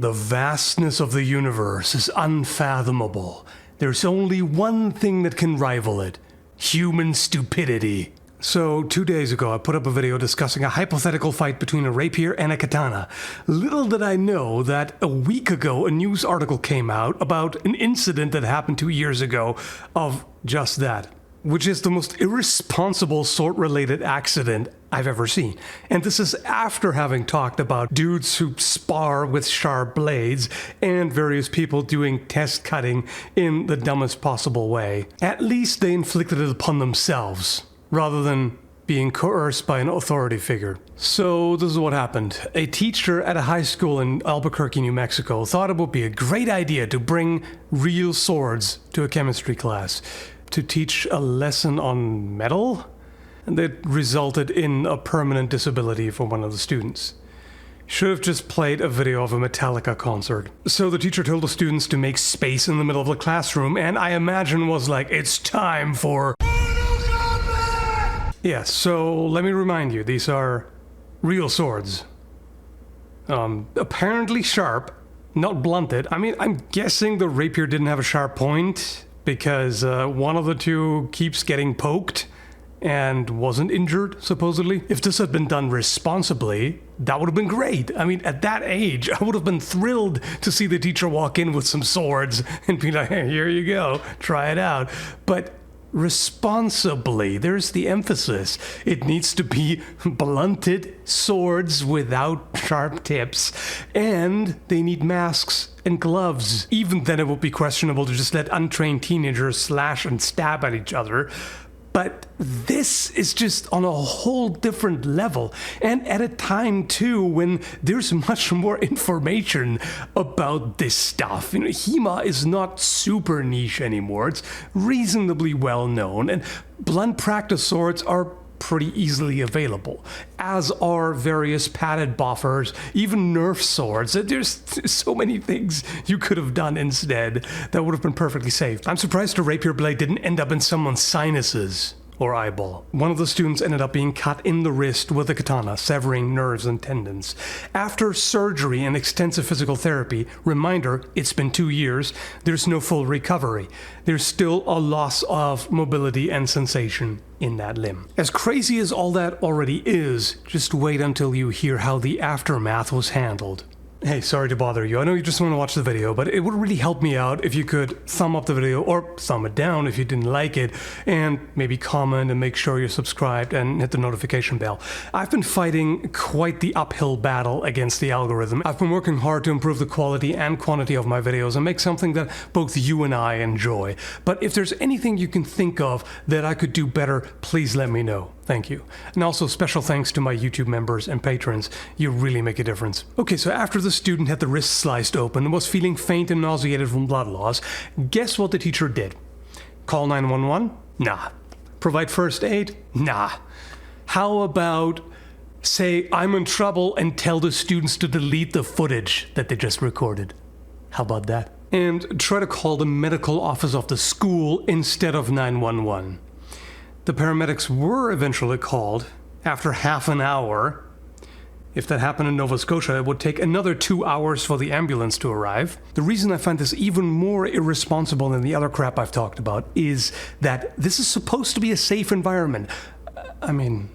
The vastness of the universe is unfathomable. There's only one thing that can rival it: human stupidity. So, 2 days ago, I put up a video discussing a hypothetical fight between a rapier and a katana. Little did I know that a week ago, a news article came out about an incident that happened 2 years ago of just that, which is the most irresponsible sword-related accident I've ever seen. And this is after having talked about dudes who spar with sharp blades and various people doing test cutting in the dumbest possible way. At least they inflicted it upon themselves, rather than being coerced by an authority figure. So this is what happened. A teacher at a high school in Albuquerque, New Mexico thought it would be a great idea to bring real swords to a chemistry class to teach a lesson on metal, and that resulted in a permanent disability for one of the students. Should have just played a video of a Metallica concert. So the teacher told the students to make space in the middle of the classroom, and I imagine was like, it's time for... Yes, so let me remind you, these are real swords. Apparently sharp, not blunted. I mean, I'm guessing the rapier didn't have a sharp point, because one of the two keeps getting poked and wasn't injured, supposedly. If this had been done responsibly, that would have been great. I mean, at that age, I would have been thrilled to see the teacher walk in with some swords and be like, hey, here you go, try it out. But responsibly, there's the emphasis. It needs to be blunted swords without sharp tips, and they need masks and gloves. Even then it would be questionable to just let untrained teenagers slash and stab at each other. But this is just on a whole different level, and at a time too when there's much more information about this stuff. You know, HEMA is not super niche anymore. It's reasonably well known, and blunt practice swords are pretty easily available, as are various padded buffers, even Nerf swords. There's so many things you could have done instead that would have been perfectly safe. I'm surprised a rapier blade didn't end up in someone's sinuses or eyeball. One of the students ended up being cut in the wrist with a katana, severing nerves and tendons. After surgery and extensive physical therapy, reminder, it's been 2 years, there's no full recovery. There's still a loss of mobility and sensation in that limb. As crazy as all that already is, just wait until you hear how the aftermath was handled. Hey, sorry to bother you. I know you just want to watch the video, but it would really help me out if you could thumb up the video or thumb it down if you didn't like it, and maybe comment and make sure you're subscribed and hit the notification bell. I've been fighting quite the uphill battle against the algorithm. I've been working hard to improve the quality and quantity of my videos and make something that both you and I enjoy. But if there's anything you can think of that I could do better, please let me know. Thank you. And also special thanks to my YouTube members and patrons. You really make a difference. Okay, so after the student had the wrist sliced open and was feeling faint and nauseated from blood loss, guess what the teacher did? Call 911? Nah. Provide first aid? Nah. How about say, I'm in trouble and tell the students to delete the footage that they just recorded? How about that? And try to call the medical office of the school instead of 911. The paramedics were eventually called after half an hour. If that happened in Nova Scotia, it would take another 2 hours for the ambulance to arrive. The reason I find this even more irresponsible than the other crap I've talked about is that this is supposed to be a safe environment. I mean,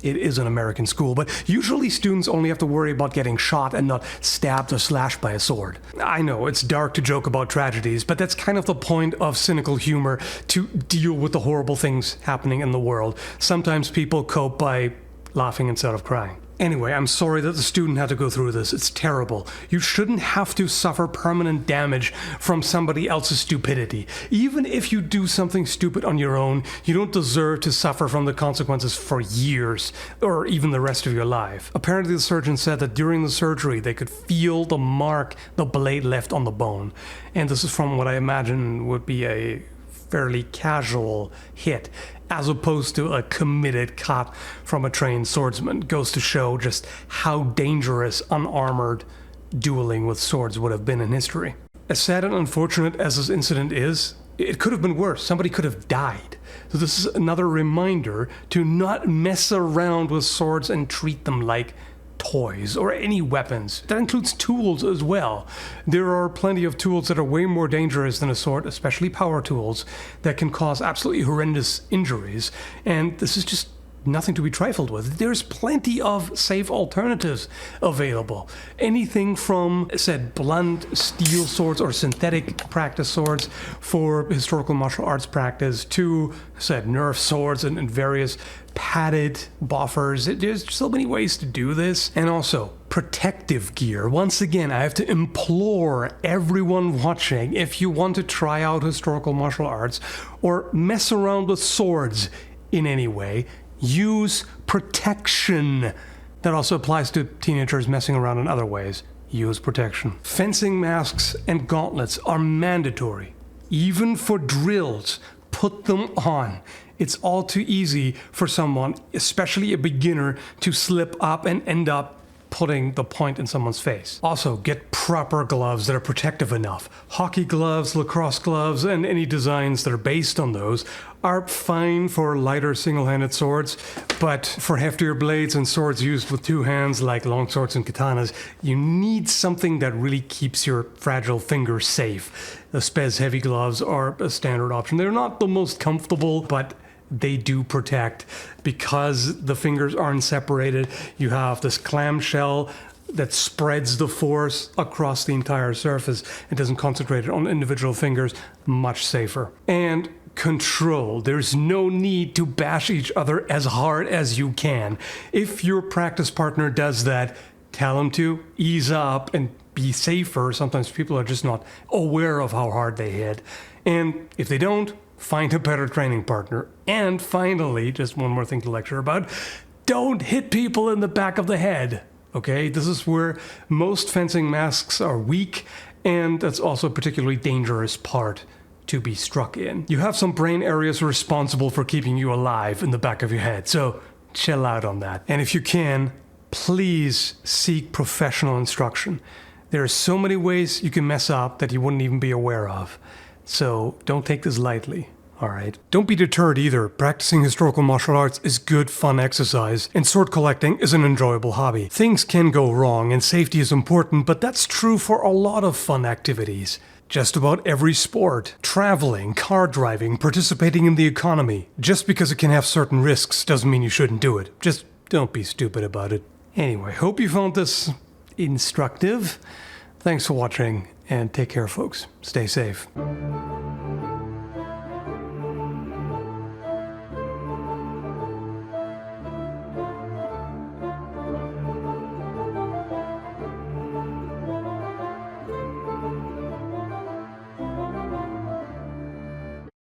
it is an American school, but usually students only have to worry about getting shot and not stabbed or slashed by a sword. I know, it's dark to joke about tragedies, but that's kind of the point of cynical humor, to deal with the horrible things happening in the world. Sometimes people cope by laughing instead of crying. Anyway, I'm sorry that the student had to go through this. It's terrible. You shouldn't have to suffer permanent damage from somebody else's stupidity. Even if you do something stupid on your own, you don't deserve to suffer from the consequences for years, or even the rest of your life. Apparently the surgeon said that during the surgery they could feel the mark the blade left on the bone. And this is from what I imagine would be a fairly casual hit, as opposed to a committed cut from a trained swordsman. Goes to show just how dangerous unarmored dueling with swords would have been in history. As sad and unfortunate as this incident is, it could have been worse. Somebody could have died. So this is another reminder to not mess around with swords and treat them like toys or any weapons. That includes tools as well. There are plenty of tools that are way more dangerous than a sword, especially power tools, that can cause absolutely horrendous injuries. And this is just nothing to be trifled with. There's plenty of safe alternatives available. Anything from, said, blunt steel swords or synthetic practice swords for historical martial arts practice to, said, Nerf swords and various padded buffers. There's so many ways to do this. And also, protective gear. Once again, I have to implore everyone watching, if you want to try out historical martial arts or mess around with swords in any way, use protection. That also applies to teenagers messing around in other ways. Use protection. Fencing masks and gauntlets are mandatory. Even for drills, put them on. It's all too easy for someone, especially a beginner, to slip up and end up putting the point in someone's face. Also, get proper gloves that are protective enough. Hockey gloves, lacrosse gloves, and any designs that are based on those are fine for lighter single-handed swords, but for heftier blades and swords used with two hands like longswords and katanas, you need something that really keeps your fragile fingers safe. The Spez heavy gloves are a standard option. They're not the most comfortable, but they do protect because the fingers aren't separated. You have this clamshell that spreads the force across the entire surface and doesn't concentrate it on individual fingers. Much safer. And control. There's no need to bash each other as hard as you can. If your practice partner does that, tell them to ease up and be safer. Sometimes people are just not aware of how hard they hit. And if they don't, find a better training partner. And finally, just one more thing to lecture about, don't hit people in the back of the head. Okay, this is where most fencing masks are weak, and that's also a particularly dangerous part to be struck in. You have some brain areas responsible for keeping you alive in the back of your head, so chill out on that. And if you can, please seek professional instruction. There are so many ways you can mess up that you wouldn't even be aware of. So don't take this lightly, all right? Don't be deterred either. Practicing historical martial arts is good, fun exercise, and sword collecting is an enjoyable hobby. Things can go wrong, and safety is important, but that's true for a lot of fun activities. Just about every sport. Traveling, car driving, participating in the economy. Just because it can have certain risks doesn't mean you shouldn't do it. Just don't be stupid about it. Anyway, hope you found this instructive. Thanks for watching, and take care, folks. Stay safe.